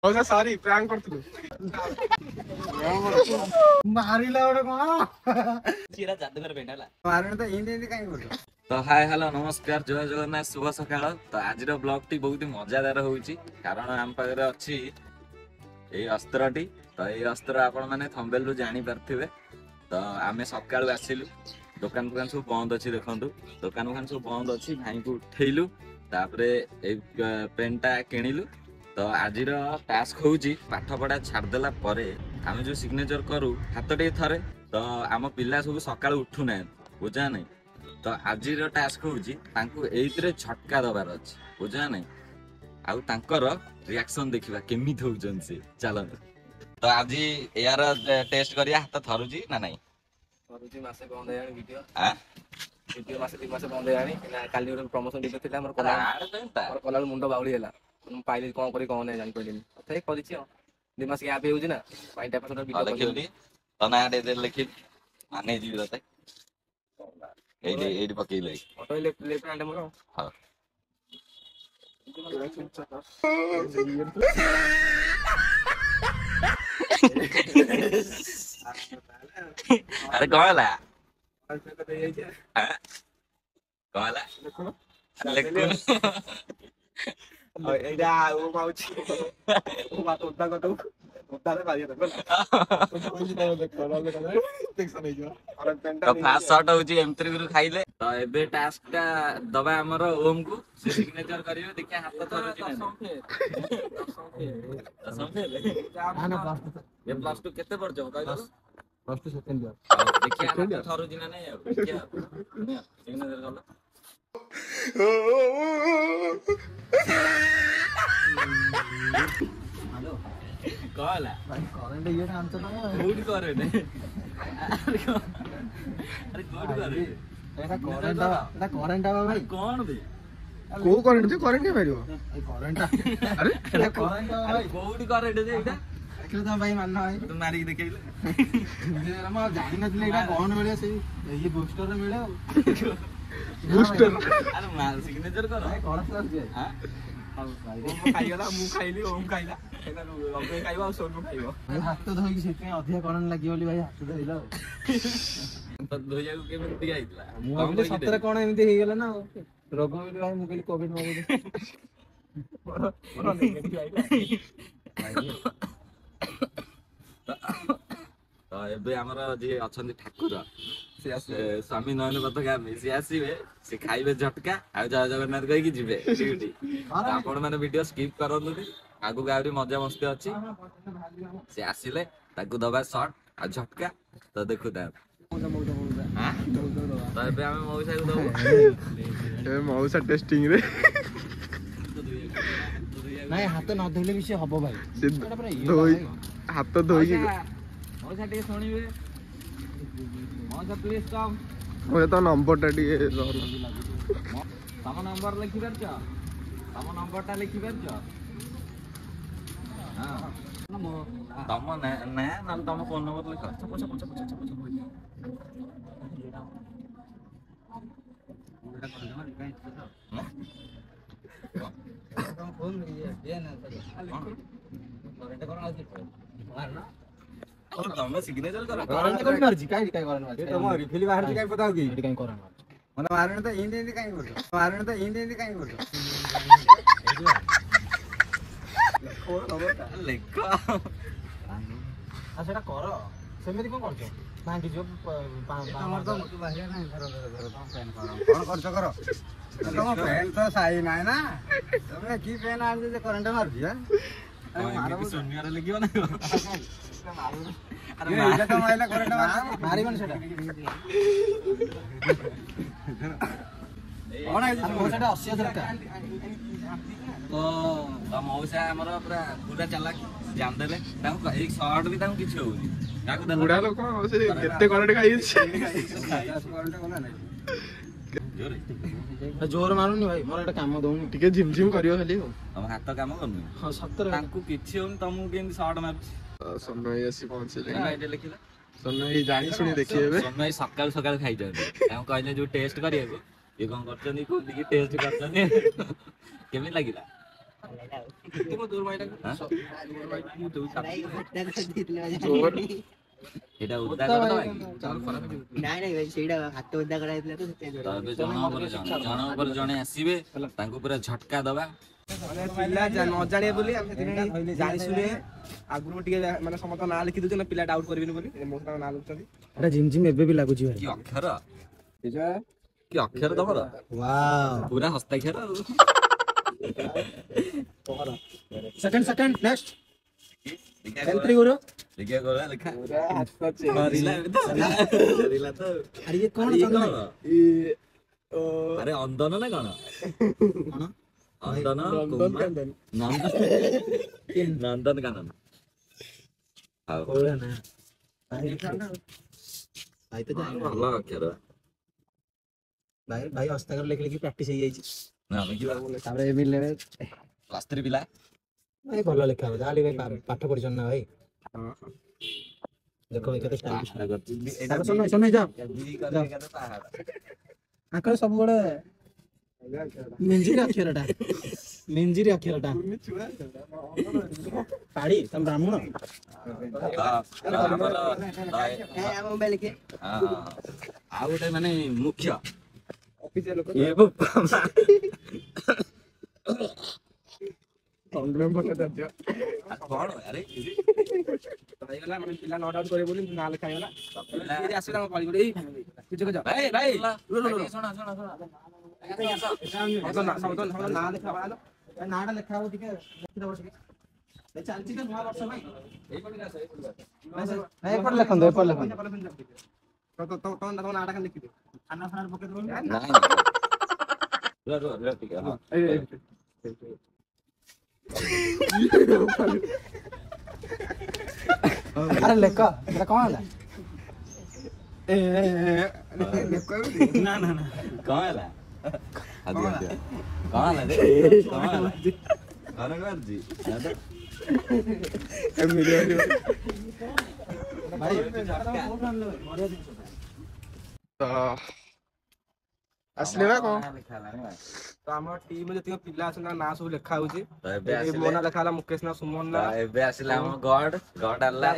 मौसा sorry prank करथुलु मारिला ओडे कोन चीरा जादूगर बेटाला मारने तो हिंदी काई बोल तो हाय हेलो नमस्कार जय जगन्नाथ शुभ सकाळ तो आज ब्लॉग टी बहुत मजादार होउची कारण आम पाखरे अछि ए अस्त्रटी तो ए अस्त्र आपण माने थंबनेल रु जानि परथिबे तो आमे सकाळ आसिलु दुकान दुकान सब बंद अछि देखंतु दुकान दुकान सब बंद अछि भाई को उठेइलु तापरे ए पेनटा किनिलु तो आज टास्क होउची पाठ पढ़ा छाड़ देला परे आमे जो सिग्नेचर करू हातटे थरे तो आम पिला सब सकाळ उठु नै बुझा नै तो आज टास्क होउची तांको एइतरे झटका दबार अछि बुझा नै आउ तांकर रिएक्शन देखिबा केमिथ होउचन से चलो तो आज यार टेस्ट करिया हाथ थरुची ना नै थरुची मासे बंद यानी वीडियो आ वीडियो मासे 3 मासे बंद यानी काली ஒரு प्रमोशन वीडियो थिला हमर कोला मुंडो बाउली हैला हम पाइले कोन करी कोन नै जानि पइलिनी तथै करिछि 2 मास गैप हेउछि ना पाइ टाइप सटर वीडियो देखिलि तना डे दे लिखि माने जीव दते एडी पकेइले ऑटो लेफ्ट हैंड मोर हां अरे कहला कहला लेकुन एडा ओ पाउछि ओ बात उद्दा कतो उद्दा रे बाजिया देखो देखो नहीं जो और पेंटा तो फास्ट शॉट होउची M3 गुरु खाइले तो एबे टास्क का दबा हमर ओम को से सिग्नेचर करियो देखिया हाथ थरुची ना समझे ये प्लस 2 केते पड़ जाओ कहलो प्लस 2 सेकंड ईयर देखिया हाथ थरुची ना नै देखिया सिग्नेचर करलो हेलो कहला भाई करंट ये आंसर ना गुड करे ने अरे गुड करे एटा करंट आवा भाई कौन बे को करंट जे करंट मारियो ए करंट अरे एटा करंट आवा भाई गुड करे दे एटा देखले तो भाई मानना भाई तू मारी देखेइले जे हम जानि नथले एटा कोन मिले से ये बूस्टर रे मिले बूस्टर अरे मार सिग्नेचर कर भाई कोन क्लास जे हां ओम खाइला मु खाइली ओम खाइला एटा लगे खाइबा और सोनू खाइबो भाई हाथ तो धोई सेते अधिक करंट लागि बोली भाई हाथ धोइला तो धोइया को केमे दिया आइतला मु भाबले सतरे कोन एमती हे गेला ना रोग बोली भाई मु कहली कोविड मोविड बड़ा नेगेटिव आइला तो एबे हमर जे अछन ठाकुर से स्वामी नयन पथगामी से आसीबे से खाइबे झटका आ जय जगन्नाथ कहि कि जिबे ड्यूटी आपण माने वीडियो स्किप करन दी आगु गावरी मजा मस्ती अछि से आसीले ताकू दबा शॉट आ झटका तो देखु ता हां तो एबे हम मौसा को दबो ए मौसा टेस्टिंग रे नहीं हाथ न धोइले भी से हबो भाई धोई हाथ धोई मौसा टे सुनिबे मौसा प्लीज कम ओए तो नंबर टा टिके तम नंबर लिखि परछ तम नंबर टा लिखि परछ हां तम ने ना तम फोन नंबर लिख छप छप छप छप तुम फोन ये ना करंट कोन आसी मारना तम सिग्नेचर कर करंट कोन मर्जी काई करंट ए तो रिफिल बाहर से काई बताओ की काई करंट मतलब मारने तो हिंदी काई बोल मारने तो हिंदी काई बोल लेख आ सेटा कर सेमेति कोन करछ भांगी जो हमर तो बाहर नहीं घर पेन करो कोन करछ करो तुम पेन तो सही नाही ना तुमने की पेन आन जे करंट मार दिया मारो सुनियार लिखियो ना अरे ये तो माइला करंट मार मारी बन सेटा कौन है हम सेटा 80,000 का तो मौसा हमर पूरा चालाक जान देले ताको एक शॉट भी ताको किछ होउनी ताको देला बुढ़ा लोग से केते करंट खाई करंट कोन नाही जोर मारुनी भाई मोर एटा काम दोनी टिके झिम झिम करियो खाली हो हम हाथ काम करनु हां 70 ताको किछ होउनी तमु केन शॉट मार समय ऐसी पहुंचले आइडे लिखिला समय जानी सुनी देखिए समय सकाल सकाल खाइ जाते हम कहले जो टेस्ट करिएको ये कोन करछनी को दिकी टेस्ट करछनी केमे लागिला କେତେ ଦୂର ମାଇଲା ମୁଁ ଦଉ ଏଇଟା ଉଦା କରିଦବା କି? ନାଇଁ ନାଇଁ ଭାଇ ସେଇଟା ହାତ ଓଦା କରାଯାଇଥିଲା ତ ତ ଏବେ ଜଣ ଉପରେ ଜଣେ ଆସିବେ ତାଙ୍କୁ ପୁରା ଝଟକା ଦବା। ମାନେ ପିଲା ନ ଜାଣିବେ ବୋଲି ଆମେ ସେଥିପାଇଁ ଜାଣି ଶୁଣି ଆଗରୁ ଟିକେ ମାନେ ସମସ୍ତ ନାଁ ଲେଖି ଦଉଛୁ ନା ପିଲା ଡାଉଟ କରିବେନି ବୋଲି ମୋ ତାଙ୍କ ନାଁ ଲେଖୁଛନ୍ତି। ଏଟା ଜିମ୍ ଜିମ୍ ଏବେ ବି ଲାଗୁଛି ଭାଇ। କି ଅକ୍ଷର ତମର ୱାଓ ପୁରା ହସ୍ତାକ୍ଷର ଆଉ। ସେକେଣ୍ଡ ନେକ୍ସଟ ଏଣ୍ଟ୍ରି କର। ଦେଖିଆ ଗଲା ଲେଖା ଆରେ ଇଏ କଣ ଆରେ ଅନ୍ଦନ ନା କଣ? ଅନ୍ଦନ ନନ୍ଦନ କାନନ। ହଉ ଭାଇ ତ ଜାଣିନି। ଭଲ ଅକ୍ଷର। ଭାଇ ହସ୍ତାକ୍ଷର ଲେଖି ଲେଖି ପ୍ରାକ୍ଟିସ ହେଇଯାଇଛି। ତାପରେ ଏବେ ପ୍ଲସ୍ 3 ପିଲା ଭାଇ ଭଲ ଲେଖା ହବ ଯାହା ଭାଇ ପାଠ ପଢିଛନ୍ତି ନା ଭାଇ। ଦେଖ ଭାଇ କେତେ ଷ୍ଟାଇଲିଶ ଆଙ୍କର ସବୁବେଳେ ମିଞ୍ଜିରି ଅକ୍ଷରଟା ପାଢୀ ତମ ବ୍ରାହ୍ମଣ। ଆଉ ଗୋଟେ ମାନେ ମୁଖ୍ୟ କଣ ଆରେ ହେଇଗଲା ମାନେ ପିଲା ନଟ୍ ଆଉଟ୍ କରିବେ ବୋଲି ନାଁ ଲେଖା ହେଇଗଲା। ଆସିବେ ତାଙ୍କ ପାଳି ଗୋଟେ ଭାଇ ନାଁ ଲେଖା ନାଁଟା ଲେଖା ହବ ଟିକେ ଲେଖିଦବ ଟିକେ। ଚାଲିଛି ତ ନୂଆ ବର୍ଷ ଭାଇ। ଏପଟେ ଲେଖନ୍ତୁ ତମ ନାଁଟା ଖାଲି ଲେଖିଦିଅ। ଖାନା ଫାନା ପକେଇ ଦବ। ଆରେ ଲେଖ ଏଟା କଣ ହେଲା? ନା କଣ ହେଲା? କଣ ହେଲା ରେ? କଣ ହେଲା? ଘର କରିଛି ଆସିଲେ ବା କଣ? ତ ଆମ ଟିମ୍ ଯେତିକ ପିଲା ଅଛନ୍ତି ତାଙ୍କ ନାଁ ସବୁ ଲେଖା ହଉଛି। ମୋ ନାଁ ଲେଖା ହେଲା ମୁକେଶ ନା ସୁମନ ନା। ଏବେ ଆସିଲା ଆମ ଗଡ ଆଲା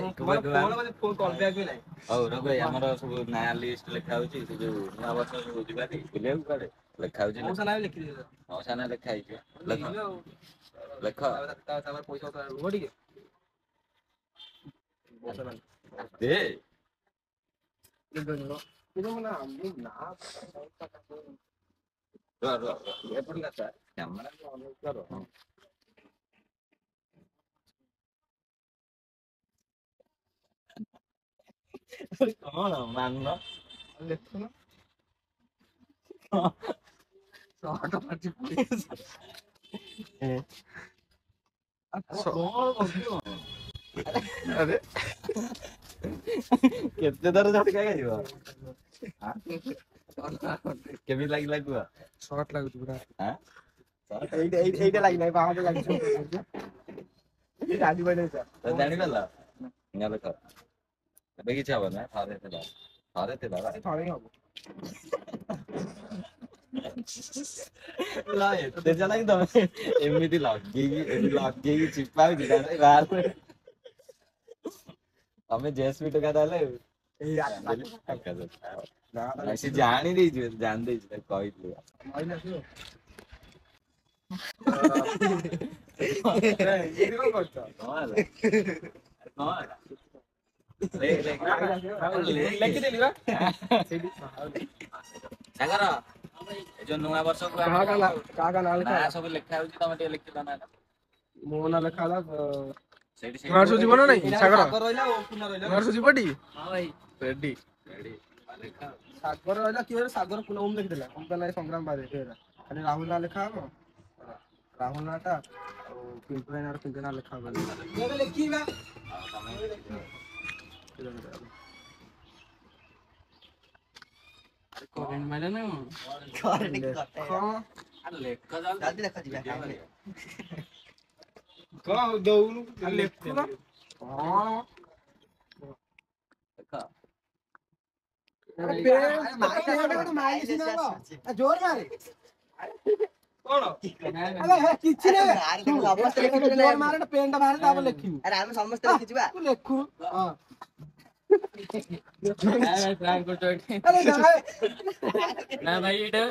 ଫୋନ କଲ୍ ବ୍ୟାକ୍ ବି ନାହିଁ। ହଉ ରଘୁ ଆମର ସବୁ ନାଁ ଲିଷ୍ଟ ଲେଖା ହଉଛି ସେ ଯୋଉ ନୂଆ ବର୍ଷ ସବୁ ଯିବାନି ବୁଲିବାକୁ କୁଆଡେ ଲେଖା ହଉଛି। ମଉସା ନାଁ ବି ଲେଖିଦେଇଛ। ମଉସା ନାଁ ଲେଖା ହେଇଛି ଲେଖ ତାପରେ ପଇସା ରୁହ ଟିକେ। ଦେ କ୍ୟାମେରା କଣ ମାନ ଲେଖୁନ। ଆରେ କେତେ ଥର ଝଟକା ଖାଇବ? କେମିତି ଲାଗିଲା କୁହ? ସର୍ଟ ଲାଗୁଛି ପୁରା। ଏଇଟା ଲାଗିଲା ବାହାରେ ଲାଗିଛି। ଜାଣିପାରିଲ? ଲେଖ ଏବେ କିଛି ହବ ନା ଥରେ ଥିଲା ଥରେ ହିଁ ହବ। ଏତେ ଚାଲାକି ତମେ ଏମିତି ଲଗେଇକି ଚିପା ହଉଛି ତମେ ଜେସ୍ମି ଟୋକା ତାହେଲେ ସେ ଜାଣି ଦେଇଛୁ ଜାଣି ଦେଇଛୁ କହିଥିଲି। ଲେଖିଦେଲି ବା। ସାଗର ଏ ଯୋଉ ନୂଆ ବର୍ଷ କାହା ନାଁ ଲେଖା ସବୁ ଲେଖା ହଉଛି ତମେ ଟିକେ ଲେଖିଲ ନା। ମୋ ନାଁ ଲେଖା ହେଲା ସେଇଠି ଯିବ ନା ନାଇଁ? ସାଗର ଯିବ ଟି? ରେଡି। ସାଗର ରହିଲା କିଏ ସାଗର ପୁନମ ଲେଖିଦେଲା ସଂଗ୍ରାମ ବାଦେ ଖାଲି ରାହୁଲ ନାଁ ଲେଖା ହବ। ରାହୁଲ ନାଁ ଟା ଆଉ ପିଣ୍ଟୁ ଭାଇ ନାଁ ପିଣ୍ଟୁ ନାଁ ଲେଖା ହବ। ଲେଖିବା କରେଣ୍ଟ ମାଇଲା ନା କଣ ଦଉନୁ ଲେଖୁନ କଣ? ଜୋର ମାରେ। କଣ ଆରେ ହେ କିଛି ନାହିଁ ସମସ୍ତେ ଲେଖିଥିଲେ ମାରେ ପେନ୍ ଟା ବାହାରେ ତାପରେ ଲେଖିବୁ ଆରେ ଆମେ ସମସ୍ତେ ଲେଖିଯିବା ତୁ ଲେଖୁ ହଁ ନା ଭାଇ ଏଇଟା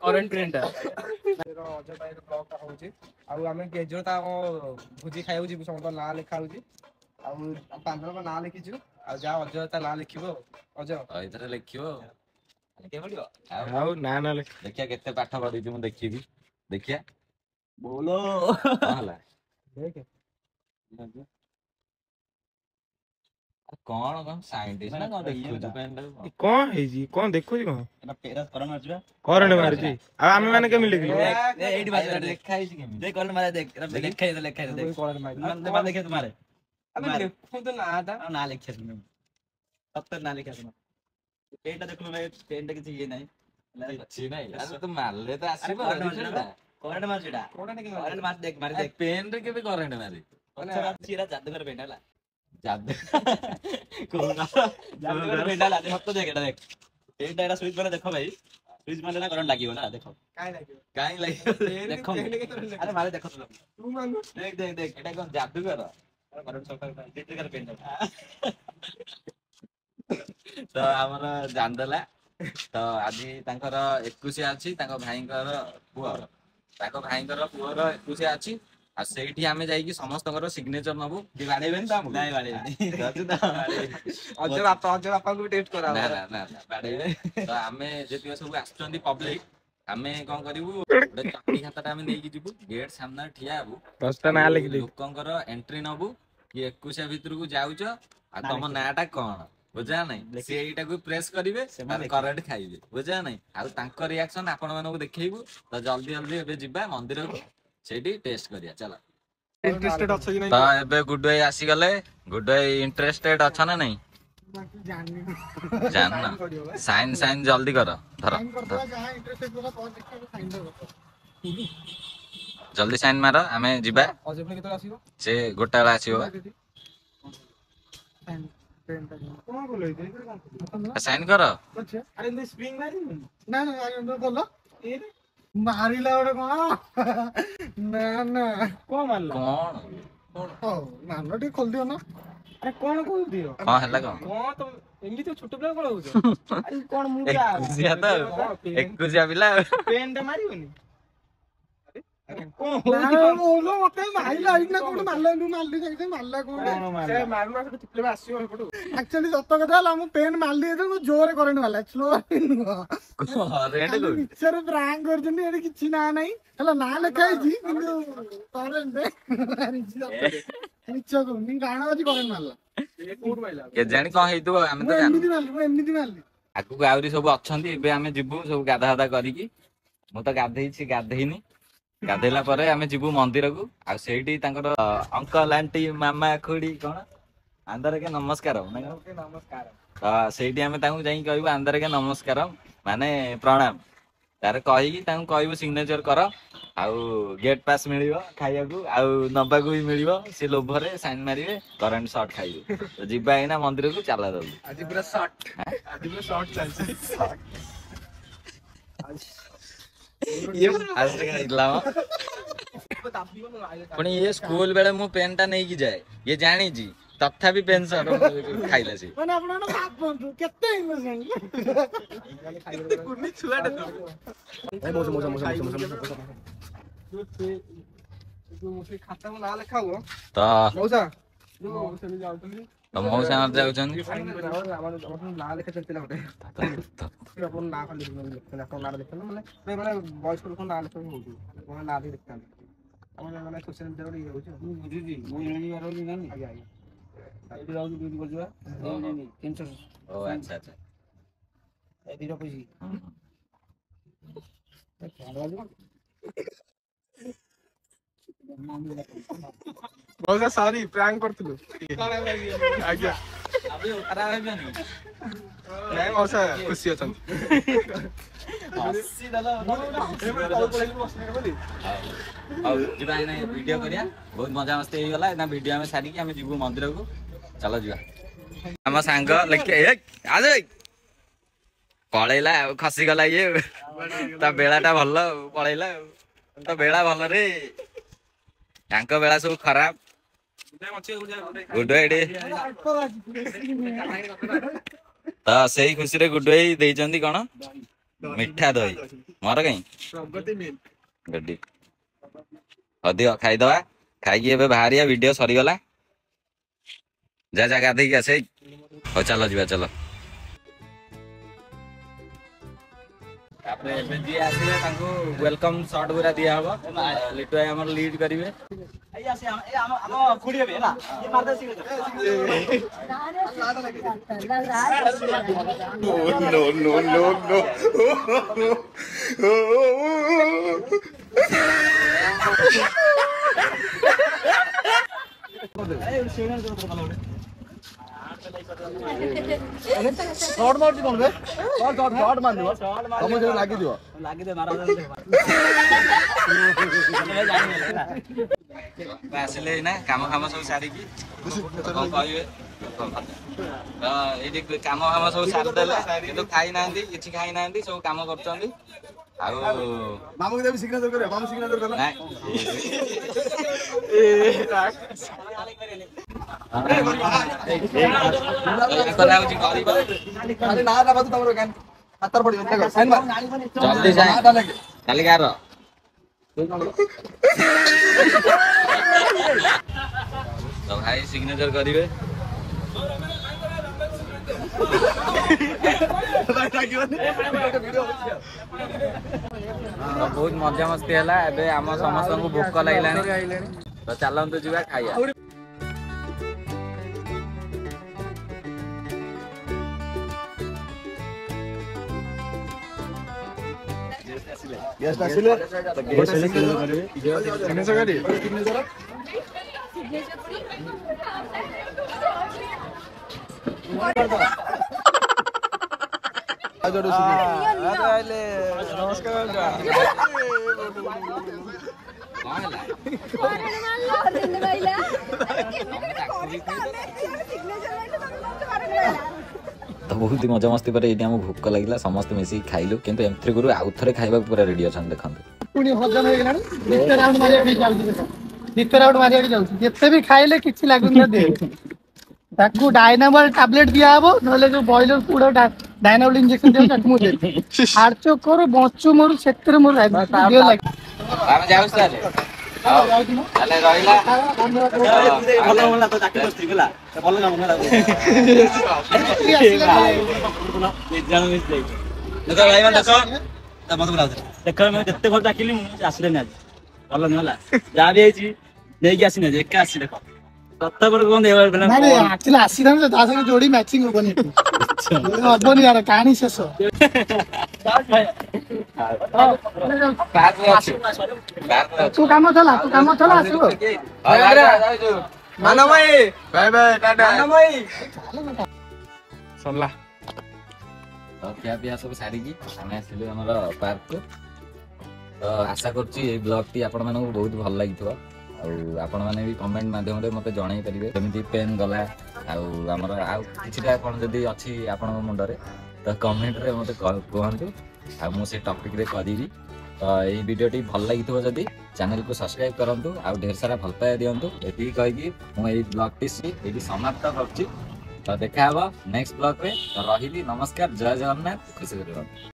କରେଣ୍ଟ ଟ୍ରେଣ୍ଡ ଆଉ ଆମେ କେଜଳ ତା ଭୋଜି ଖାଇବାକୁ ଯିବୁ ସମସ୍ତଙ୍କ ନାଁ ଲେଖା ହଉଛି ଆଉ 5 ଜଣଙ୍କ ନାଁ ଲେଖିଛୁ ଆଉ ଯାହା ଅଜୟ ତା ନାଁ ଲେଖିବ ଅଜୟ ଏଇଥିରେ ଲେଖିବ ଆଉ ନା ନା ଦେଖିଆ କେତେ ପାଠ ପଢିଛୁ ମୁଁ ଦେଖିବି ଦେଖିଆ ବୋଲ କଣ ହେଲା ଦେଖେ କଣ ସାଇଣ୍ଟିଷ୍ଟ ନା କଣ ଦେଖୁଛୁ ପେନଟାକୁ କଣ ହେଇଛି କଣ ଦେଖୁଛି କଣ ଏଟା ପେରା କରଣ ମାରୁଚୁ କରେଣ୍ଟ ମାରୁଛି ଆଉ ଆମେ ମାନେ କେମିତି ଲେଖିବୁ ଏଇଠି ବାଜେ ଲେଖା ହେଇଛି କେମିତି ଦେख କରଣ ମାରେ ଦେख ଲେଖା ହେଇଛି ଲେଖା ହେଇଛି ଦେख ମାନେ ଦେଖେ ତୁମାରେ ଆମେ ଲେଖୁଛୁ ନାଁଟା ନା ଲେଖିଆ ତୁମେ ସତରେ ନା ଲେଖିଆ ତୁମେ ପେନଟା ଦେଖୁନ ନା ପେନଟା କିଛି ଇଏ ନାହିଁ କିଛି ନାହିଁ ଆରେ ତୁ ମାରିଲେ ତ ଆସିବ କରେଣ୍ଟ ମାରୁଚୁ ଏଟା କରେଣ୍ଟ ମାର ଦେख ମାରି ଦେख ପେନ ରେ କେବେ କରେଣ୍ଟ ମାରି ପଛରେ ଅଛି ଏଟା ଯାଦୁକର ପେନ ହେଲା ଯାଦୁ ଯାଦୁକର ପେନ ହେଲା ସତ ଦେख ଏଟା ଦେख ପେନଟା ଏଟା ସୁଇଚ ମାରେ ଦେଖ ଭାଇ ସୁଇଚ ମାରେ ନା କରେଣ୍ଟ ଲାଗିବ ନା ଦେଖ କାଇଁ ଲାଗିବ କାହିଁ ଲାଗିବ ଦେଖ ଆରେ ମାରେ ଦେଖ ତୁ ତୁ ମାନୁ देख देख देख ଏଟା କଣ ଯାଦୁକର करेंट सरकार इलेक्ट्रिकल पेन ତ ଆମର ଜାଣିଦେଲା ତ ଆଜି ତାଙ୍କର 21 ଅଛି ତାଙ୍କ ଭାଇଙ୍କର ପୁଅର ପୁଅର 21 ଅଛି ଆଉ ସେଇଠି ଆମେ ଯାଇକି ସମସ୍ତଙ୍କର ସିଗ୍ନେଚର ନବୁ କି ବାଡେଇବେନି ତ ଆମକୁ नहीं वाले ଅଜୟ ବାପାଙ୍କୁ ବି ଟେଷ୍ଟ କରା ନା ହବ ନା ନା ବାଡେଇବେ ତ ଆମେ ଯେତିକି ସବୁ ଆସୁଛନ୍ତି ପବ୍ଲିକ ଆମେ କଣ କରିବୁ ଗୋଟେ ଚଟି ଖାତାଟା ଆମେ ନେଇକି ଯିବୁ ଗେଟ୍ ସାମ୍ନାରେ ଠିଆ ହବୁ 10ଟା ନାଁ ଲେଖିଦେବି ଲୋକଙ୍କର ଏଣ୍ଟ୍ରି ନବୁ କି 21 ଭିତରକୁ ଯାଉଛ ଆଉ ତମ ନାଁଟା କଣ ବୁଝା ନାଇଁ ସେ ଏଇଟାକୁ ପ୍ରେସ୍ କରିବେ କରେଣ୍ଟ ଖାଇବେ ବୁଝା ନାଇଁ ଆଉ ତାଙ୍କ ରିଆକ୍ସନ ଆପଣ ମାନଙ୍କୁ ଦେଖେଇବୁ ତ ଜଲ୍ଦି ଜଲ୍ଦି ଏବେ ଯିବା ମନ୍ଦିରକୁ ସେଇଠି ଟେଷ୍ଟ କରିବା ଚାଲ ଇଣ୍ଟରେଷ୍ଟେଡ ଅଛ କି ତ ଏବେ ଗୁଡ ଭାଇ ଆସିଗଲେ ଗୁଡ ଭାଇ ଇଣ୍ଟରେଷ୍ଟେଡ ଅଛ ନା ନାଇଁ ଜାଣିନ ସାଇନ୍ ସାଇନ୍ ଜଲ୍ଦି କର ଧର ଜଲ୍ଦି ସାଇନ୍ ମାର ଆମେ ଯିବା ଅଜୟ ପୁଣି କେତେବେଳେ ଆସିବ ସେ ଗୋଟା ବେଳେ ଆସିବ ସାଇନ୍ କର ଆରେ ଏମିତି ସ୍ପ୍ରିଙ୍ଗ ମାରିନି ନା ନା ଭଲ ମାରିଲା ଗୋଟେ କଣ ନା ନା କଣ ମାରିଲା ହଉ ମାନ ଟିକେ ଖୋଲିଦିଅ ନା ଆରେ କଣ ଖୋଲିଦିଅ କଣ ହେଲା କଣ କଣ ତ ଏମିତି ଛୋଟ ପିଲା କଣ ହଉଛ ଆରେ କଣ ମୁଁ ଏକୁଶିଆ ତ ଏକୁଶିଆ ପିଲା ପେନ୍ ଟା ମାରିବନି ମତେ ମାରିଲା ଏଇନା କୋଉଠି ମାରିଲା ମାରିଲା କୋଉଠି ଆସିବ ଆକ୍ଚୁଆଲି ସତ କଥା ହେଲା ମୁଁ ପେନ୍ ମାରିଲି ମୁଁ ଜୋରରେ କରେଣ୍ଟ ମାରିଲା ସ୍ଲୋ ମିଛରେ ପ୍ରାଙ୍କ କରୁଛନ୍ତି ଏଠି କିଛି ନା ନାହିଁ ହେଲା ନା ଲେଖା ହେଇଛି କିନ୍ତୁ କରେଣ୍ଟ ମିଛ କହୁନି ଗାଣ ଅଛି କରେଣ୍ଟ ମାରିଲା କେଜାଣି କଣ ହେଇଥିବ ଆମେ ତ ଏମିତି ମାରିଲି ମୁଁ ଏମିତି ମାରିଲି ଆଗକୁ ଆହୁରି ସବୁ ଅଛନ୍ତି ଏବେ ଆମେ ଯିବୁ ସବୁ ଗାଧା କରିକି ମୁଁ ତ ଗାଧେଇନି ଗାଧେଇଲା ପରେ ଆମେ ଯିବୁ ମନ୍ଦିରକୁ ଆଉ ସେଇଠି ତାଙ୍କର ଅଙ୍କଲ ଆଣ୍ଟି ମାମା ଖୁଡି କଣ ଆନ୍ଦରକେ ନମସ୍କାର ତ ସେଇଠି ଆମେ ତାଙ୍କୁ ଯାଇକି କହିବୁ ଆନ୍ଦରକେ ନମସ୍କାର ମାନେ ପ୍ରଣାମ ତାର କହିକି ତାଙ୍କୁ କହିବୁ ସିଗ୍ନେଚର କର ଆଉ ଗେଟ୍ ପାସ୍ ମିଳିବ ଖାଇବାକୁ ଆଉ ନବାକୁ ବି ମିଳିବ ସେ ଲୋଭରେ ସାଇନ୍ ମାରିବେ କରେଣ୍ଟ ସର୍ଟ ଖାଇବେ ତ ଯିବା ଏଇନା ମନ୍ଦିରକୁ ଚାଲ ଦବୁ ଆଜି ପୁରା ସର୍ଟ ଚାଲିଛି ପୁଣି ଇଏ ସ୍କୁଲ ବେଳେ ମୁଁ ପେନ୍ ଟା ନେଇକି ଯାଏ ଇଏ ଜାଣିଛି ତଥାପି ପେନ୍ସନ ଖାଇଲା ସେ ମାନେ ଆପଣ ଭାବନ୍ତୁ କେତେ ଖାତାକୁ ନାଁ ଲେଖା ହବ ତ ମଉସା ମଉସା ଯାଉଛନ୍ତି ନାଁ ଲେଖା ଚାଲିଥିଲା ଗୋଟେ ଆପଣ ନାଁ ଖାଲି ଆପଣ ନାଁ ଲେଖନ୍ତୁ ମାନେ ବୟସ୍କ ଲୋକ ନାଁ ଲେଖା ହଉଛି ନାଁ ବି ଲେଖିଥାନ୍ତି ଆମର ମାନେ ସୋସିଆଲ ମିଡ଼ିଆ ଗୋଟେ ଇଏ ହଉଛି ମୁଁ ବୁଝୁଛି ମୁଁ ଜାଣିବାର ଜାଣିନି ଆଜ୍ଞା ଆଜ୍ଞା ଏଇଠି ଯାଉଛି ଡ୍ୟୁଟି କରୁଛୁ ତିନିଶହ ଆଚ୍ଛା ଆଚ୍ଛା ଦିଟା ପଇସା ବହୁତ ସରି ପ୍ରାଙ୍କ କରୁଥିଲୁ ଆଜ୍ଞା ନାଇଁ ମଉସା ଖୁସି ଅଛନ୍ତି ହଉ ଯିବା ଏଇନା ଭିଡିଓ କରିବା ବହୁତ ମଜା ମସ୍ତି ହେଇଗଲା ଏଇନା ଭିଡିଓ ଆମେ ସାରିକି ଆମେ ଯିବୁ ମନ୍ଦିରକୁ ଚାଲ ଯିବା ଆମ ସାଙ୍ଗ ପଳେଇଲା ଆଉ ଖସିଗଲା ଇଏ ତା ବେଳା ଟା ଭଲ ଆଉ ପଳେଇଲା ଆଉ ତ ବେଳା ଭଲ ରେ ତାଙ୍କ ବେଳା ସବୁ ଖରାପ ଗୁଡୁ ଏଇଠି ତ ସେଇ ଖୁସିରେ ଗୁଡୁ ଭାଇ ଦେଇଛନ୍ତି କଣ ମିଠା ଦହି ମୋର କାଇଁ ଗଡି ଅଧିକ ଖାଇଦବା ଖାଇକି ଏବେ ବାହାରିଆ ଭିଡିଓ ସରିଗଲା ଯା ଯା ଗାଧେଇକି ଆସେ ହଉ ଚାଲ ଯିବା ଚାଲ ତାପରେ ଏବେ ଯିଏ ଆସିବେ ତାଙ୍କୁ ୱେଲକମ୍ ସଟ୍ ଗୁରା ଦିଆ ହବ ଲିଟୁ ଭାଇ ଆମର ଲିଡ୍ କରିବେ शॉट मार कौन बे शॉट मार दियो तमो जे लागी दियो ଆସିଲେ ନା କାମ ଫାମ ସବୁ ସାରିକି କଣ କହିବେ ତ ଏଇଠି କାମ ଫାମ ସବୁ ସାରିଦେଲେ କିନ୍ତୁ ଖାଇନାହାନ୍ତି କିଛି ଖାଇନାହାନ୍ତି ସବୁ କାମ କରୁଛନ୍ତି ଆଉ मामू के सिग्नेचर करे मामू सिग्नेचर कर ନାଇଁ କଥା ହଉଛି କରିବ अरे ना ना बात तमरो गान हातर पड़ी देखो साइन मार ଜଲ୍ଦି ଯାଏ କାଲି ଗାର ତ ଭାଇ ସିଗ୍ନେଚର କରିବେ ବହୁତ ମଜାମସ୍ତି ହେଲା ଏବେ ଆମ ସମସ୍ତଙ୍କୁ ଭୋକ ଲାଗିଲାଣି ତ ଚାଲନ୍ତୁ ଯିବା ଖାଇବା गेस्ट आसिले गेस्ट सिग्नेचर करी सिग्नेचर नमस्कार तो बहुत ही मजामस्ती पर ये भोक लगे समस्त मिसिक खाइलु किंतु एमथ्री गुरु आउ थरे खाइबा पूरा रेडी अछन देखंतु पुणी हजम हो गेलानी नित्य राउंड मारिया के जाउछी देखो नित्य राउंड मारिया के जाउछी जत्ते भी खाइले किछि लागु न दे ताकू डायनामल टैबलेट दिया हबो नले जो बॉयलर पूरा डायनामल इंजेक्शन दियो ताकू मु दे हार्चो करो बच्चो मोर क्षेत्र मोर दियो लाग आमे जाउस ताले ताले रहिला ଭଲ ଭଲ ତ ଚାକିରି କରିଥିଲି ହେଲା ଭଲ କାମ ହେଲା ଜଣ ମିସ୍ ଯାଇ ଦେଖ ଭାଇ ମାନେ ଦେଖ ତା ମତ ବୁଲାଉଥିଲେ ଦେଖ ମୁଁ ଯେତେ ଭଲ ଚାକିରି ମୁଁ ଆସିଲେନି ଆଜି ଭଲ ନୁହଁ ହେଲା ଯାହା ବି ହେଇଛି ନେଇକି ଆସିନି ଆଜି ଏକା ଆସିଛି ଦେଖ ସତ ପରେ କଣ ଦେବ ନା ନା ଆକ୍ଚୁअली आसीदान ता संगे जोड़ी मैचिंग होबनी हबनी यार कहानी शेष तू काम चला आसो मानव भाई बाय बाय टाटा मानव भाई सरला तो क्या पिया सब सारी की हमें आसिलु हमर पार्क को तो आशा करछि ए ब्लॉग टी आपण मानको बहुत भल लागिथबो आपण माने भी कमेंट माध्यम रे मते जणाई परिबे जेमिति पेन गला आमर किछिटा कोन जदी अछि आपण मुंड रे तो कमेंट रे मते कहंतु आ मु से टॉपिक रे करिवि तो ए वीडियो टी भल लागिथबो जदी चैनल को सब्सक्राइब करंतु आ ढेर सारा भल पाए दियंतु एति कहि कि मु ए ब्लॉग टी एति समाप्त करछि तो देखा हबो नेक्स्ट ब्लॉग रे तो रहिली नमस्कार जय जगन्नाथ खुशी करबो।